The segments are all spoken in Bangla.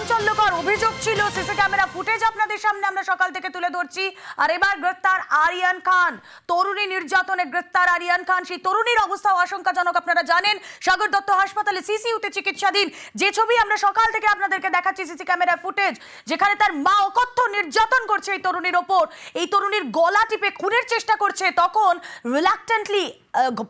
চাঞ্চল্যকর অভিযোগ ছিল, সিসি ক্যামেরা ফুটেজ আপনাদের সামনে আমরা সকাল থেকে তুলে ধরছি। আর এবার গ্রেফতার আরিয়ান খান, তরুণী নির্যাতনে গ্রেফতার আরিয়ান খান। সেই তরুণীর অবস্থা আশঙ্কাজনক, আপনারা জানেন সাগর দত্ত হাসপাতালে সিসিইউতে চিকিৎসাধীন। যে ছবি আমরা সকাল থেকে আপনাদেরকে দেখাচ্ছি সিসি ক্যামেরা ফুটেজ, যেখানে তার মা অকথ্য নির্যাতন করছে এই তরুণীর ওপর, এই তরুণীর গলা টিপে খুনের চেষ্টা করছে। তখন রিল্যাক্টেন্টলি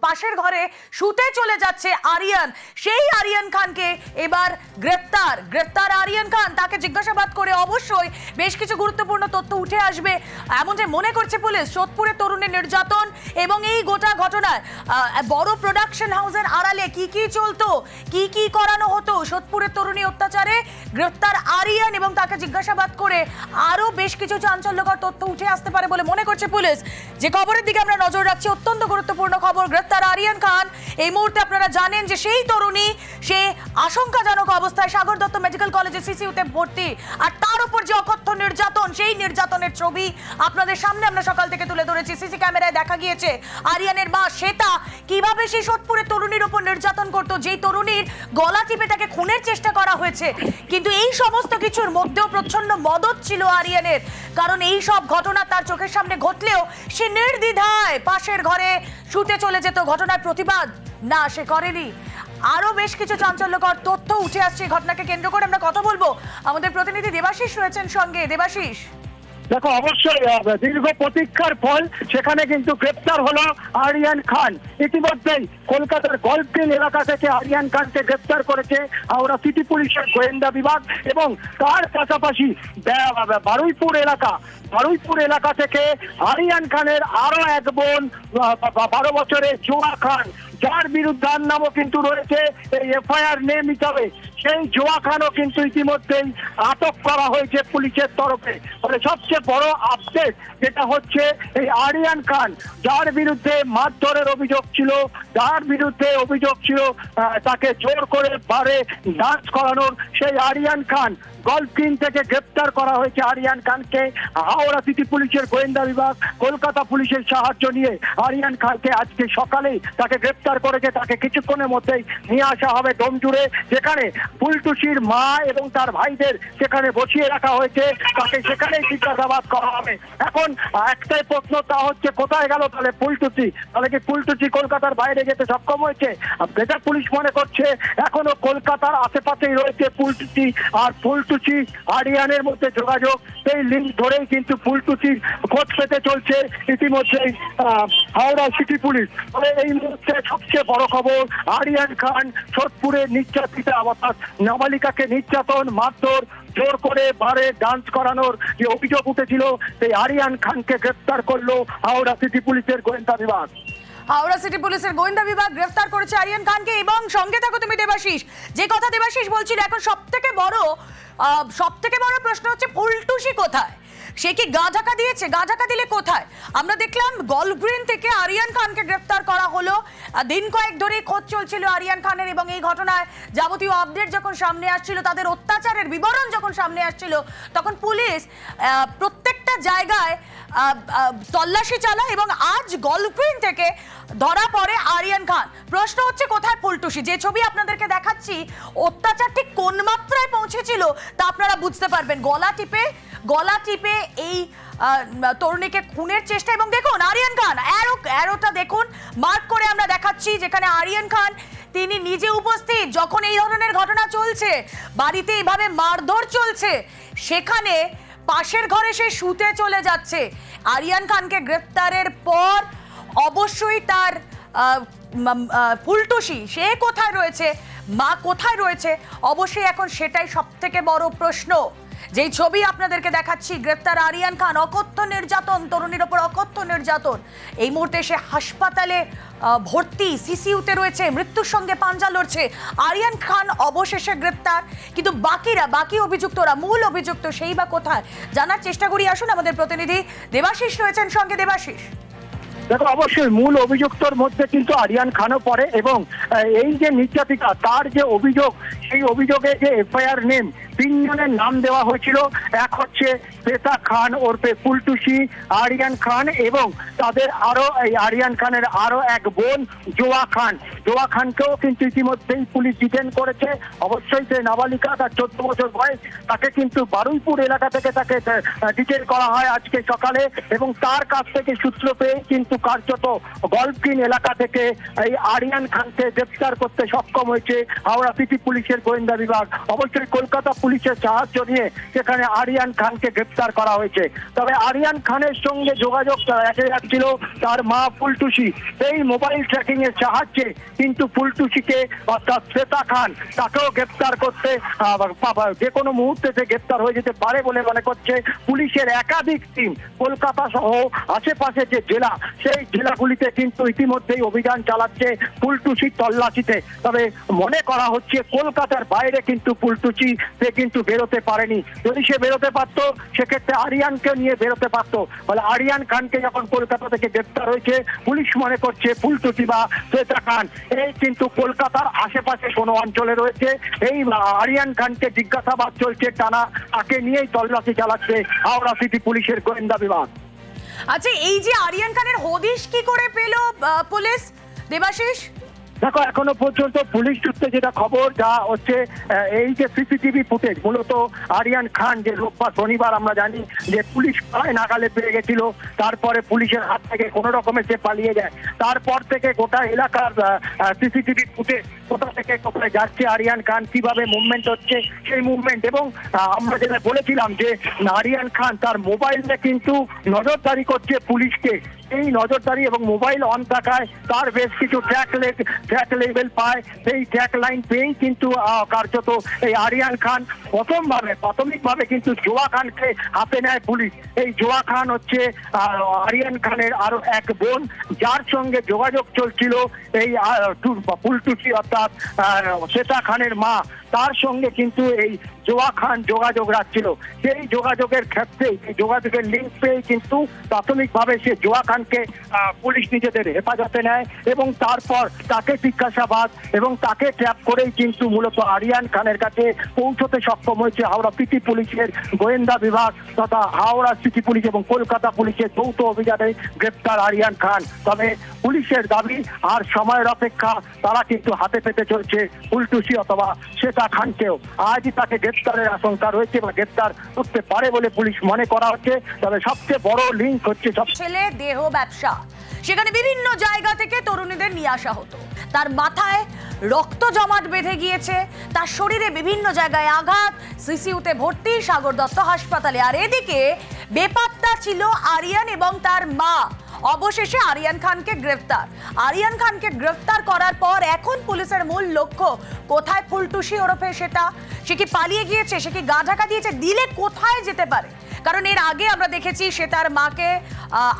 পাশের ঘরে শুতে চলে যাচ্ছে আরিয়ান। সেই আরিয়ান খানকে এবার গ্রেফতার আরিয়ান খান। তাকে জিজ্ঞাসাবাদ করে অবশ্যই বেশ কিছু গুরুত্বপূর্ণ তথ্য উঠে আসবে এমন যে মনে করছে পুলিশ। সোদপুরে তরুণীর নির্যাতন এবং এই গোটা ঘটনায় বড় প্রোডাকশন হাউসের আড়ালে কি কি চলতো, কি করানো হতো, সোদপুরের তরুণী অত্যাচারে গ্রেফতার আরিয়ান এবং তাকে জিজ্ঞাসাবাদ করে আরো বেশ কিছু চাঞ্চল্যকর তথ্য উঠে আসতে পারে বলে মনে করছে পুলিশ। যে খবরের দিকে আমরা নজর রাখছি, অত্যন্ত গুরুত্বপূর্ণ খবর, গ্রেফতার আরিয়ান খান। এই মুহূর্তে আপনারা জানেন যে সেই তরুণী সে আশঙ্কাজনক অবস্থায় সাগর দত্ত মেডিকেল কলেজে সিসিইউতে ভর্তি। আর তার উপর যে অকথ্য নির্যাতন, সেই নির্যাতনের ছবি আপনাদের সামনে আমরা সকাল থেকে তুলে ধরেছি। সিসি ক্যামেরায় দেখা গিয়েছে আরিয়ানের মা শ্বেতা কিভাবে সেই সোদপুরের তরুণীর উপর নির্যাতন করতো, যেই তরুণীর গলা টিপে তাকে খুনের চেষ্টা করা হয়েছে। কিন্তু এই সমস্ত কিছুর মধ্যেও প্রচন্ড মদত ছিল আরিয়ানের, কারণ এই সব ঘটনা তার চোখের সামনে ঘটলেও সে নির্দ্বিধায় পাশের ঘরে শুতে চলে যেত। ঘটনার প্রতিবাদ না সে করেনি। আরো বেশ কিছু চাঞ্চল্যকর তথ্য উঠে আসছে ঘটনাকে কেন্দ্র করে। আমরা কথা বলবো, আমাদের প্রতিনিধি দেবাশিস রয়েছেন সঙ্গে। দেবাশিস, দেখো, অবশ্যই দীর্ঘ প্রতীক্ষার ফল সেখানে কিন্তু গ্রেপ্তার হলো আরিয়ান খান। ইতিমধ্যেই কলকাতার গল্ফিন এলাকা থেকে আরিয়ান খানকে গ্রেপ্তার করেছে হাওড়া সিটি পুলিশের গোয়েন্দা বিভাগ, এবং তার পাশাপাশি বারুইপুর এলাকা থেকে আরিয়ান খানের আরো এক বোন 12 বছরের জোয়া খান, যার বিরুদ্ধে নামও কিন্তু রয়েছে এই এফআইআর নেম হিসাবে, সেই জোয়া খানও কিন্তু ইতিমধ্যেই আটক করা হয়েছে পুলিশের তরফে। ফলে সবচেয়ে বড় আপডেট যেটা হচ্ছে, এই আরিয়ান খান যার বিরুদ্ধে মারধরের অভিযোগ ছিল, তাকে জোর করে বারে ডান্স করানোর, সেই আরিয়ান খান গল্ফিন থেকে গ্রেপ্তার করা হয়েছে। আরিয়ান খানকে হাওড়া সিটি পুলিশের গোয়েন্দা বিভাগ কলকাতা পুলিশের সাহায্য নিয়ে আরিয়ান খানকে আজকে সকালেই তাকে গ্রেপ্তার করেছে। তাকে কিছুক্ষণের মধ্যেই নিয়ে আসা হবে ডোমজুড়ে, যেখানে ফুলটুসির মা এবং তার ভাইদের সেখানে বসিয়ে রাখা হয়েছে। তাকে সেখানেই জিজ্ঞাসাবাদ করা হবে। এখন একটাই প্রশ্ন, তা হচ্ছে কোথায় গেল তাহলে ফুলটুসি? তাহলে কি ফুলটুসি কলকাতার বাইরে যেতে সক্ষম হয়েছে? যেটা পুলিশ মনে করছে এখনো কলকাতার আশেপাশেই রয়েছে ফুলটুসি, আর ফুলটুসি আরিয়ানের মধ্যে যোগাযোগ, সেই লিঙ্ক ধরেই কিন্তু ফুলটুসির খোঁজ পেতে চলছে ইতিমধ্যেই হাওড়া সিটি পুলিশ। তবে এই মুহূর্তে সবচেয়ে বড় খবর, আরিয়ান খান সোদপুরে নির্যাতিতা, অর্থাৎ নাবালিকাকে নির্যাতন, মারধর, জোর করে বারে ডান্স করানোর যে অভিযোগ উঠেছিল, সেই আরিয়ান খানকে গ্রেফতার করলো হাওড়া সিটি পুলিশের গোয়েন্দা বিভাগ। হাওড়া সিটি পুলিশের গোয়েন্দা বিভাগ গ্রেফতার করেছে আরিয়ান খানকে। এবং সঙ্গে থাকো তুমি দেবাশিস। যে কথা দেবাশিস বলছিল, এখন সব থেকে বড় প্রশ্ন হচ্ছে ফুলটুসি কোথায়? সে কি গা ঢাকা দিয়েছে? গা ঢাকা দিলে কোথায়? আমরা দেখলাম গল্ফগ্রিন থেকে আরিয়ান খানকে গ্রেফতার করা হলো। দিন কয়েক ধরে খোঁজ চলছিল আরিয়ান খানের, এবং এই ঘটনায় যাবতীয় আপডেট যখন সামনে আসছিল, তাদের অত্যাচারের বিবরণ যখন সামনে আসছিল, তখন পুলিশ প্রত্যেকটা জায়গায় তল্লাশি চালায় এবং আজ গল্ফগ্রিন থেকে ধরা পড়ে আরিয়ান খান। প্রশ্ন হচ্ছে কোথায় ফুলটুসি? যে ছবি আপনাদেরকে দেখাচ্ছি, অত্যাচার ঠিক কোন মাত্রায় পৌঁছেছিল তা আপনারা বুঝতে পারবেন। গলা টিপে এই তরুণীকে খুনের চেষ্টা, এবং দেখুন আরিয়ান খান অ্যারোটা দেখুন, মার্ক করে আমরা দেখাচ্ছি, যেখানে আরিয়ান খান তিনি নিজে উপস্থিত যখন এই ধরনের ঘটনা চলছে, বাড়িতে এইভাবে মারধর চলছে, সেখানে পাশের ঘরে সে শুতে চলে যাচ্ছে। আরিয়ান খানকে গ্রেফতারের পর অবশ্যই তার ফুলটুসি সে কোথায় রয়েছে, মা কোথায় রয়েছে, অবশ্যই এখন সেটাই সব থেকে বড় প্রশ্ন। যেই ছবি আপনাদেরকে দেখাচ্ছি, গ্রেফতার আরিয়ান খান, অকথ্য নির্যাতন, তরুণীর ওপর অকথ্য নির্যাতন। এই মুহূর্তে সে হাসপাতালে ভর্তি, সিসিইউতে রয়েছে, মৃত্যুর সঙ্গে পাঞ্জা লড়ছে। আরিয়ান খান অবশেষে গ্রেপ্তার, কিন্তু বাকি অভিযুক্তরা, মূল অভিযুক্ত সেই বা কোথায়, জানার চেষ্টা করি। আসুন, আমাদের প্রতিনিধি দেবাশিস রয়েছেন সঙ্গে। দেবাশিস, দেখো, অবশ্যই মূল অভিযুক্তর মধ্যে কিন্তু আরিয়ান খানও পড়ে, এবং এই যে নির্যাতিতা, তার যে অভিযোগ, সেই অভিযোগে যে এফআইআর নেম, তিনজনের নাম দেওয়া হয়েছিল। এক হচ্ছে শ্বেতা খান ওরফে ফুলটুসি, আরিয়ান খান এবং তাদের এই আরিয়ান খানের আরো এক বোন জোয়া খান। জোয়া খানকেও কিন্তু ইতিমধ্যেই পুলিশ ডিটেন করেছে। অবশ্যই সে নাবালিকা, তার 14 বছর বয়স। তাকে কিন্তু বারুইপুর এলাকা থেকে তাকে ডিটেন করা হয় আজকে সকালে এবং তার কাছ থেকে সূত্র পেয়ে কিন্তু কার্যত গল্ফকিন এলাকা থেকে এই আরিয়ান খানকে গ্রেফতার করতে সক্ষম হয়েছে হাওড়া সিটি পুলিশের গোয়েন্দা বিভাগ। অবশ্যই কলকাতা পুলিশের সাহায্য নিয়ে সেখানে আরিয়ান খানকে গ্রেফতার করা হয়েছে। তবে আরিয়ান খানের সঙ্গে যোগাযোগ রেখে যাচ্ছিল তার মা ফুলটুসি। এই মোবাইল ট্র্যাকিং এর সাহায্যে কিন্তু ফুলটুসিকে অর্থাৎ শ্বেতা খান তাকেও গ্রেফতার করতে যে কোনো মুহূর্তে সে গ্রেফতার হয়ে যেতে পারে বলে মনে করছে পুলিশের একাধিক টিম। কলকাতা সহ আশেপাশে যে জেলা, সেই জেলাগুলিতে কিন্তু ইতিমধ্যেই অভিযান চালাচ্ছে ফুলটুসির তল্লাশিতে। তবে মনে করা হচ্ছে কলকাতার বাইরে কিন্তু ফুলটুসি সে কিন্তু বেরোতে পারেনি। যদি সে বেরোতে পারতো সেক্ষেত্রে আরিয়ানকে নিয়ে বেরোতে পারতো। ফলে আরিয়ান খানকে যখন কলকাতা থেকে গ্রেফতার হয়েছে, পুলিশ মনে করছে ফুলটুসি বা শ্বেতা খান এই কিন্তু কলকাতার আশেপাশে কোনো অঞ্চলে রয়েছে। এই আরিয়ান খানকে জিজ্ঞাসাবাদ চলছে টানা, তাকে নিয়েই তল্লাশি চালাচ্ছে হাওড়া সিটি পুলিশের গোয়েন্দা বিভাগ। আচ্ছা, এই যে আরিয়ান খানের হদিশ কি করে পেল পুলিশ, দেবাশিস? দেখো, এখনো পর্যন্ত পুলিশ সূত্রে যেটা খবর যা হচ্ছে, এই যে সিসিটিভি ফুটেজ, মূলত আরিয়ান খান যে রোববার শনিবার আমরা জানি যে পুলিশ প্রায় নাগালে পেয়ে গেছিল, তারপরে পুলিশের হাত থেকে কোনো রকমে সে পালিয়ে যায়। তারপর থেকে গোটা এলাকার সিসিটিভি ফুটেজ কোথা থেকে কোথায় যাচ্ছে, আরিয়ান খান কিভাবে মুভমেন্ট হচ্ছে সেই মুভমেন্ট, এবং আমরা যেটা বলেছিলাম যে আরিয়ান খান তার মোবাইলে কিন্তু নজরদারি করছে পুলিশকে। এই নজরদারি এবং মোবাইল অন থাকায় তার বেশ কিছু ট্র্যাক লেভেল পায়। সেই ট্র্যাক লাইন পেয়েই কিন্তু কার্যত এই আরিয়ান খান প্রাথমিকভাবে কিন্তু জোয়া খানকে হাতে নেয় পুলিশ। এই জোয়া খান হচ্ছে আরিয়ান খানের আরো এক বোন, যার সঙ্গে যোগাযোগ চলছিল এই ফুলটুসি অর্থাৎ শ্বেতা খানের মা। তার সঙ্গে কিন্তু এই জোয়া খান যোগাযোগ রাখছিল। সেই যোগাযোগের ক্ষেত্রে যোগাযোগের লিঙ্ক পেয়ে কিন্তু প্রাথমিকভাবে সে জোয়া খানকে পুলিশ নিজেদের হেফাজতে নেয় এবং তারপর তাকে জিজ্ঞাসাবাদ এবং তাকে ট্র্যাপ করেই কিন্তু মূলত আরিয়ান খানের কাছে পৌঁছতে সক্ষম হয়েছে হাওড়া সিটি পুলিশের গোয়েন্দা বিভাগ তথা হাওড়া সিটি পুলিশ এবং কলকাতা পুলিশের যৌথ অভিযানে গ্রেপ্তার আরিয়ান খান। তবে পুলিশের দাবি আর সময়ের অপেক্ষা, তারা কিন্তু হাতে পেতে চলছে ফুলটুসি অথবা শ্বেতা খানকেও। আজই তাকে গ্রেপ্তারের আশঙ্কা রয়েছে বা গ্রেপ্তার করতে পারে বলে পুলিশ মনে করা হচ্ছে। তবে সবচেয়ে বড় লিঙ্ক হচ্ছে ছেলে দেহ ব্যবসা। সেখানে বিভিন্ন জায়গা থেকে তরুণীদের নিয়ে আসা হতো। তার মাথায় রক্ত জমাট বেঁধে গিয়েছে, তার শরীরে বিভিন্ন জায়গায় আঘাত, সিসিউতে ভর্তি সাগর দত্ত হাসপাতালে। আর এদিকে বেপাত্তা ছিল আরিয়ান এবং তার মা। অবশেষে আরিয়ান খানকে গ্রেফতার। আরিয়ান খানকে গ্রেফতার করার পর এখন পুলিশের মূল লক্ষ্য কোথায় ফুলটুসি ওরফে সেটা, সে কি পালিয়ে গিয়েছে, সে কি গা ঢাকা দিয়েছে, দিলে কোথায় যেতে পারে। কারণ এর আগে আমরা দেখেছি সে তার মাকে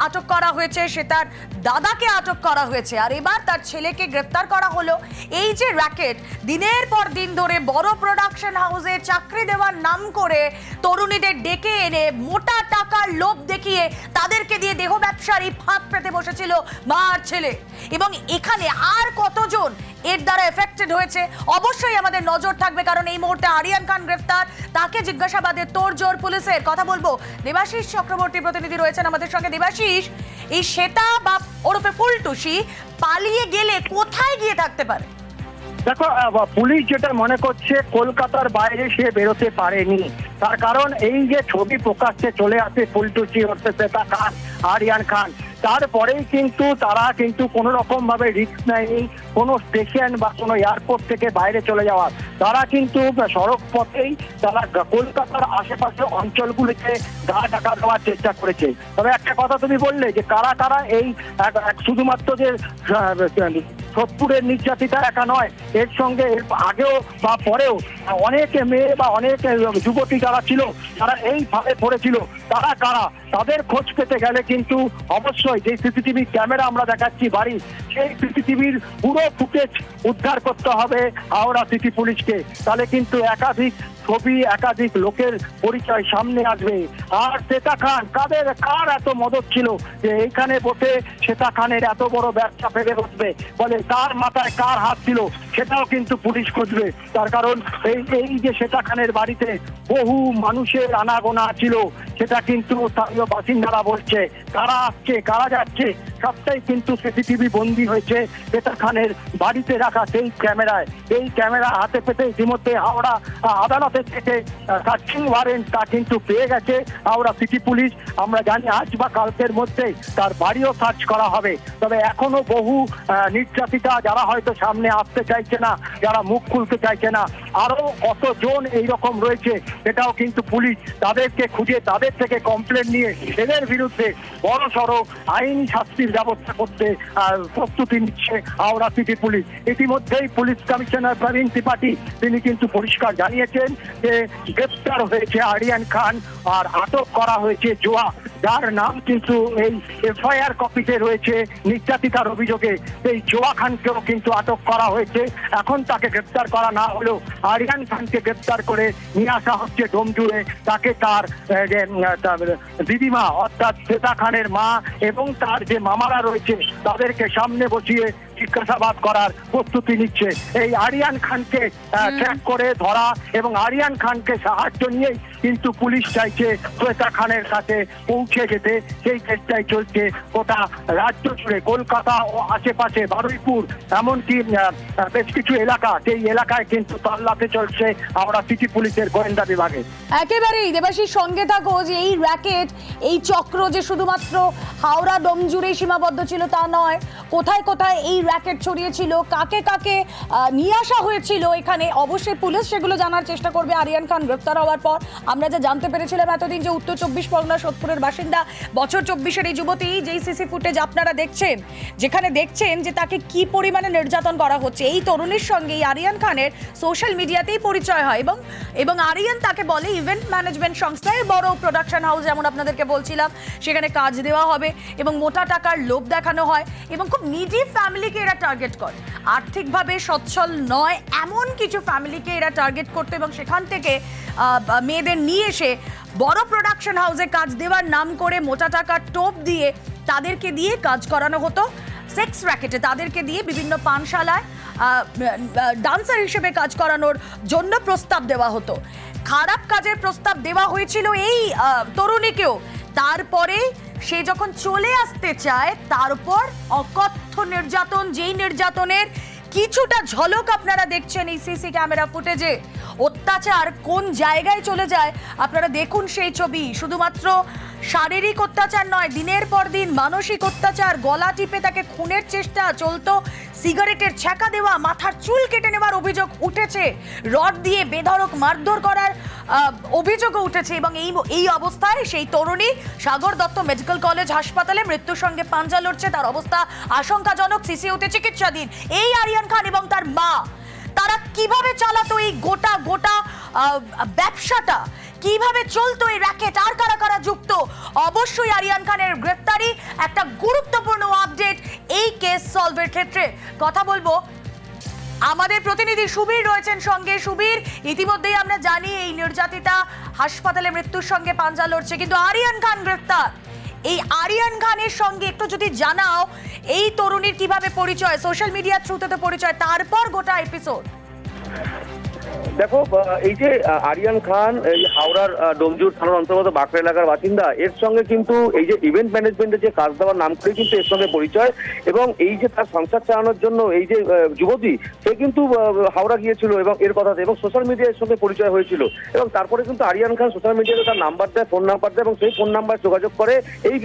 আটক করা হয়েছে, সে তার দাদাকে আটক করা হয়েছে, আর এবার তার ছেলেকে গ্রেফতার করা হলো। এই যে র্যাকেট, দিনের পর দিন ধরে বড় প্রোডাকশন হাউসে চাকরি দেওয়ার নাম করে তরুণীদের ডেকে এনে মোটা টাকার লোভ দেখিয়ে তাদেরকে দিয়ে দেহ ব্যবসার এই ফাঁদ পেতে বসেছিল মা আর ছেলে। এবং এখানে আর কতজন এর দ্বারা এফেক্টেড হয়েছে অবশ্যই আমাদের নজর থাকবে, কারণ এই মুহূর্তে আরিয়ান খান গ্রেফতার, তাকে জিজ্ঞাসাবাদের তোড়জোড় পুলিশের। কথা বলবো, দেবাশিস চক্রবর্তী প্রতিনিধি রয়েছেন আমাদের সঙ্গে। দেবাশিস, এই শ্বেতা বা ওরফে ফুলটুসি পালিয়ে গেলে কোথায় গিয়ে থাকতে পারে? দেখো, পুলিশ যেটা মনে করছে কলকাতার বাইরে সে বেরোতে পারেনি। তার কারণ এই যে ছবি প্রকাশ্যে চলে আসে ফুলটুসি ওরফে শ্বেতা খান, আরিয়ান খান, তারপরেই কিন্তু তারা কিন্তু কোনো রকম ভাবে রিস্ক নেয়নি কোনো স্টেশন বা কোনো এয়ারপোর্ট থেকে বাইরে চলে যাওয়ার। তারা কিন্তু সড়ক পথেই তারা কলকাতার আশেপাশে অঞ্চলগুলিতে গা ঢাকা দেওয়ার চেষ্টা করেছে। তবে একটা কথা তুমি বললে যে কারা কারা এই শুধুমাত্র যে সোদপুরের নির্যাতিতা একা নয়, এর সঙ্গে এর আগেও বা পরেও অনেক মেয়ে বা অনেক যুবতী যারা ছিল তারা এইভাবে পড়েছিল। তারা কারা, তাদের খোঁজ পেতে গেলে কিন্তু অবশ্যই যে সিসিটিভি ক্যামেরা আমরা দেখাচ্ছি বাড়ি, সেই সিসিটিভির পুরো ফুটেজ উদ্ধার করতে হবে হাওড়া সিটি পুলিশকে। তাহলে কিন্তু একাধিক ছবি, একাধিক লোকের পরিচয় সামনে আসবে। আর শ্বেতা খান কার এত মদত ছিল যে এইখানে বসে শ্বেতা খানের এত বড় ব্যবসা ফেলে বসবে, বলে তার মাথায় কার হাত ছিল সেটাও কিন্তু পুলিশ খুঁজবে। তার কারণ এই যে শ্বেতা খানের বাড়িতে বহু মানুষের আনাগোনা ছিল, সেটা কিন্তু স্থানীয় বাসিন্দারা বলছে। কারা আসছে কারা যাচ্ছে সবটাই কিন্তু সিসিটিভি বন্দী হয়েছে শ্বেতা খানের বাড়িতে রাখা সেই ক্যামেরায়। এই ক্যামেরা হাতে পেতে ইতিমধ্যে হাওড়া আদালতের থেকে সার্চিং ওয়ারেন্ট তা কিন্তু পেয়ে গেছে হাওড়া সিটি পুলিশ। আমরা জানি আজ বা কালকের মধ্যে তার বাড়িও সার্চ করা হবে। তবে এখনো বহু নির্যাতিতা যারা হয়তো সামনে আসতে চাইছে না, যারা মুখ খুলতে চাইছে না, আরো কতজন এইরকম রয়েছে সেটাও কিন্তু পুলিশ তাদেরকে খুঁজে তাদের থেকে কমপ্লেন নিয়ে এদের বিরুদ্ধে বড় সড়ো আইনি শাস্তির ব্যবস্থা করতে প্রস্তুতি নিচ্ছে হাওড়া সিটি পুলিশ। ইতিমধ্যেই পুলিশ কমিশনার প্রবীণ ত্রিপাঠী তিনি কিন্তু পরিষ্কার জানিয়েছেন যে গ্রেপ্তার হয়েছে আরিয়ান খান আর আটক করা হয়েছে জোয়া, যার নাম কিন্তু এই এফআইআর কপিতে রয়েছে নির্যাতিতার অভিযোগে। এই জোয়া খানকেও কিন্তু আটক করা হয়েছে। এখন তাকে গ্রেপ্তার করা না হলেও আরিয়ান খানকে গ্রেপ্তার করে নিয়ে আসা হচ্ছে ডোমজুড়ে। তাকে তার দিদিমা অর্থাৎ শ্বেতা খানের মা এবং তার যে মামারা রয়েছে তাদেরকে সামনে বসিয়ে জিজ্ঞাসাবাদ করার প্রস্তুতি নিচ্ছে। এই আরিয়ান খানকে ট্র্যাক করে ধরা এবং আরিয়ান খানকে সাহায্য নিয়েই কিন্তু পুলিশ চাইছে শ্বেতা খানের কাছে পৌঁছে যেতে। সেই চেষ্টায় চলছে গোটা রাজ্য জুড়ে, কলকাতা ও আশেপাশে বারুইপুর এমনকি বেশ কিছু এলাকা, সেই এলাকায় কিন্তু তল্লাশি চলছে হাওড়া সিটি পুলিশের গোয়েন্দা বিভাগে। একেবারেই দেবাশীর সঙ্গে থাকো যে এই র্যাকেট, এই চক্র যে শুধুমাত্র হাওড়া ডোমজুড়েই সীমাবদ্ধ ছিল তা নয়, কোথায় কোথায় এই র্যাকেট ছড়িয়েছিল, কাকে কাকে নিয়ে আসা হয়েছিল এখানে, অবশ্যই পুলিশ সেগুলো জানার চেষ্টা করবে। আরিয়ান খান গ্রেপ্তার হওয়ার পর আমরা যা জানতে পেরেছিলাম এতদিন যে উত্তর 24 পরগনা সোদপুরের বাসিন্দা বছর 24-এর এই যুবতী, যেই সিসি ফুটেজ আপনারা দেখছেন, যেখানে দেখছেন যে তাকে কি পরিমাণে নির্যাতন করা হচ্ছে, এই তরুণীর সঙ্গে এই আরিয়ান খানের সোশ্যাল মিডিয়াতেই পরিচয় হয় এবং আরিয়ান তাকে বলে ইভেন্ট ম্যানেজমেন্ট সংস্থায় বড় প্রোডাকশন হাউস, যেমন আপনাদেরকে বলছিলাম, সেখানে কাজ দেওয়া হবে এবং মোটা টাকার লোভ দেখানো হয় এবং খুব নিডি ফ্যামিলিকে এরা টার্গেট করে। আর্থিকভাবে সচ্ছল নয় এমন কিছু ফ্যামিলিকে এরা টার্গেট করতো এবং সেখান থেকে মেয়েদের নিয়ে এসে বড় প্রোডাকশন হাউসে কাজ দেওয়ার নাম করে মোটা টাকার টোপ দিয়ে তাদেরকে দিয়ে কাজ করানো হতো। সেক্স র্যাকেটে তাদেরকে দিয়ে বিভিন্ন পানশালায় ডান্সার হিসেবে কাজ করানোর জন্য প্রস্তাব দেওয়া হতো। খারাপ কাজের প্রস্তাব দেওয়া হয়েছিল এই তরুণীকেও। তারপরে সে যখন চলে আসতে চায় তার উপর অকথ্য নির্যাতন, যেই নির্যাতনের কিছুটা ঝলক আপনারা দেখছেন এই সিসি ক্যামেরা ফুটেজে। অত্যাচার কোন জায়গায় চলে যায় আপনারা দেখুন সেই ছবি। শুধুমাত্র শারীরিক অত্যাচার নয়, দিনের পর দিন মানসিক অত্যাচার, গলা টিপে তাকে খুনের চেষ্টা চলতো, সিগারেটের ছ্যাঁকা দেওয়া, মাথার চুল কেটে নেওয়ার অভিযোগ উঠেছে, রড দিয়ে বেধড়ক মারধর করার অভিযোগও উঠেছে এবং এই অবস্থায় সেই তরুণী সাগর দত্ত মেডিকেল কলেজ হাসপাতালে মৃত্যুর সঙ্গে পাঞ্জা লড়ছে। তার অবস্থা আশঙ্কাজনক, সিসিউতে চিকিৎসাধীন। এই আরিয়ান খান এবং তার মা তারা কিভাবে চালাতো এই গোটা ব্যবসাটা, কিভাবে চলতো এই র্যাকেট, আর কারা কারা যুক্ত, অবশ্যই আরিয়ান খানের গ্রেফতারি একটা গুরুত্বপূর্ণ আপডেট এই কেস সলভের ক্ষেত্রে। কথা বলবো আমাদের প্রতিনিধি সুবীর রয়েছেন সঙ্গে। সুবীর, ইতিমধ্যেই আমরা জানি এই নির্যাতিতা হাসপাতালে মৃত্যুর সঙ্গে পাঞ্জা লড়ছে, কিন্তু আরিয়ান খান গ্রেফতার। এই আরিয়ান খানের সঙ্গে একটু যদি জানাও এই তরুণীর কিভাবে পরিচয়, সোশ্যাল মিডিয়ার থ্রুতে তো পরিচয়, তারপর গোটা এপিসোড। দেখো, এই যে আরিয়ান খান এই হাওড়ার ডোমজুর থানার অন্তর্গত বাঁকড়া এলাকার বাসিন্দা, এর সঙ্গে কিন্তু এই যে ইভেন্ট ম্যানেজমেন্টের যে কাজ দেওয়ার নাম করে কিন্তু এর সঙ্গে পরিচয়। এবং এই যে তার সংসার চালানোর জন্য এই যে যুবতী, সে কিন্তু হাওড়া গিয়েছিল এবং এর কথাতে এবং সোশ্যাল মিডিয়ার সঙ্গে পরিচয় হয়েছিল। এবং তারপরে কিন্তু আরিয়ান খান সোশ্যাল মিডিয়াতে তার নাম্বার দেয়, ফোন নাম্বার দেয় এবং সেই ফোন নাম্বার যোগাযোগ করে এই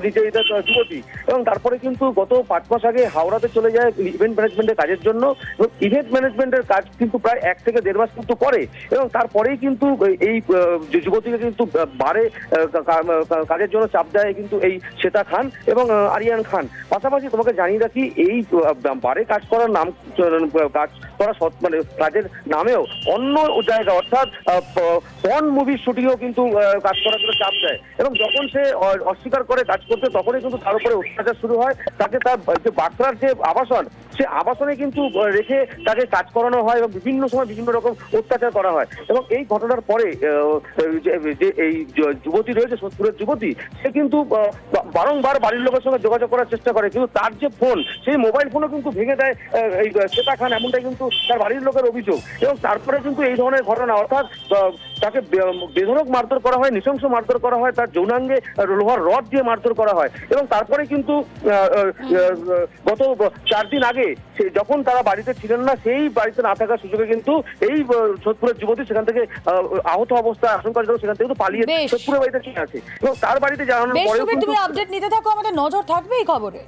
নির্যাতিতা যুবতী। এবং তারপরে কিন্তু গত 5 মাস আগে হাওড়াতে চলে যায় ইভেন্ট ম্যানেজমেন্টের কাজের জন্য। এবং ইভেন্ট ম্যানেজমেন্টের কাজ কিন্তু প্রায় 1 থেকে 1.5 মাস কিন্তু করে এবং তারপরেই কিন্তু এই যুবতীকে কিন্তু বারে কাজের জন্য চাপ দেয় কিন্তু এই শ্বেতা খান এবং আরিয়ান খান। পাশাপাশি তোমাকে জানিয়ে রাখি, এই বারে কাজ করার নাম মানে কাজের নামেও অন্য জায়গা অর্থাৎ পর্ন মুভির শুটিংও কিন্তু কাজ করার জন্য চাপ দেয়। এবং যখন সে অস্বীকার করে কাজ করতে, তখনই কিন্তু তার উপরে অত্যাচার শুরু হয়। তাকে তার যে বাঁকড়ার যে আবাসন, সে আবাসনে কিন্তু রেখে তাকে কাজ করানো হয় এবং বিভিন্ন সময় বিভিন্ন রকম অত্যাচার করা হয়। এবং এই ঘটনার পরে যে এই যুবতী রয়েছে, সোদপুরের যুবতী, সে কিন্তু বারংবার বাড়ির লোকের সঙ্গে যোগাযোগ করার চেষ্টা করে, কিন্তু তার যে ফোন, সেই মোবাইল ফোনও কিন্তু ভেঙে দেয় এই শ্বেতা খান, এমনটাই কিন্তু তার বাড়ির লোকের অভিযোগ। এবং তারপরে কিন্তু এই ধরনের ঘটনা, অর্থাৎ তাকে বেধড়ক মারধর করা হয়, নৃশংস মারধর করা হয়, তার যৌনাঙ্গে লোহার রড দিয়ে মারধর করা হয়। এবং তারপরে কিন্তু গত 4 দিন আগে যখন তারা বাড়িতে ছিলেন না, সেই বাড়িতে না থাকার সুযোগে কিন্তু এই সোদপুরের যুবতী সেখান থেকে আহত অবস্থায় আশঙ্কাজনক সেখান থেকে কিন্তু পালিয়ে সোদপুরের বাড়িতে চলে আসে। এবং তার বাড়িতে জানানোর পরেও তুমি আপডেট নিতে থাকো, আমাদের নজর থাকবে এই খবরে।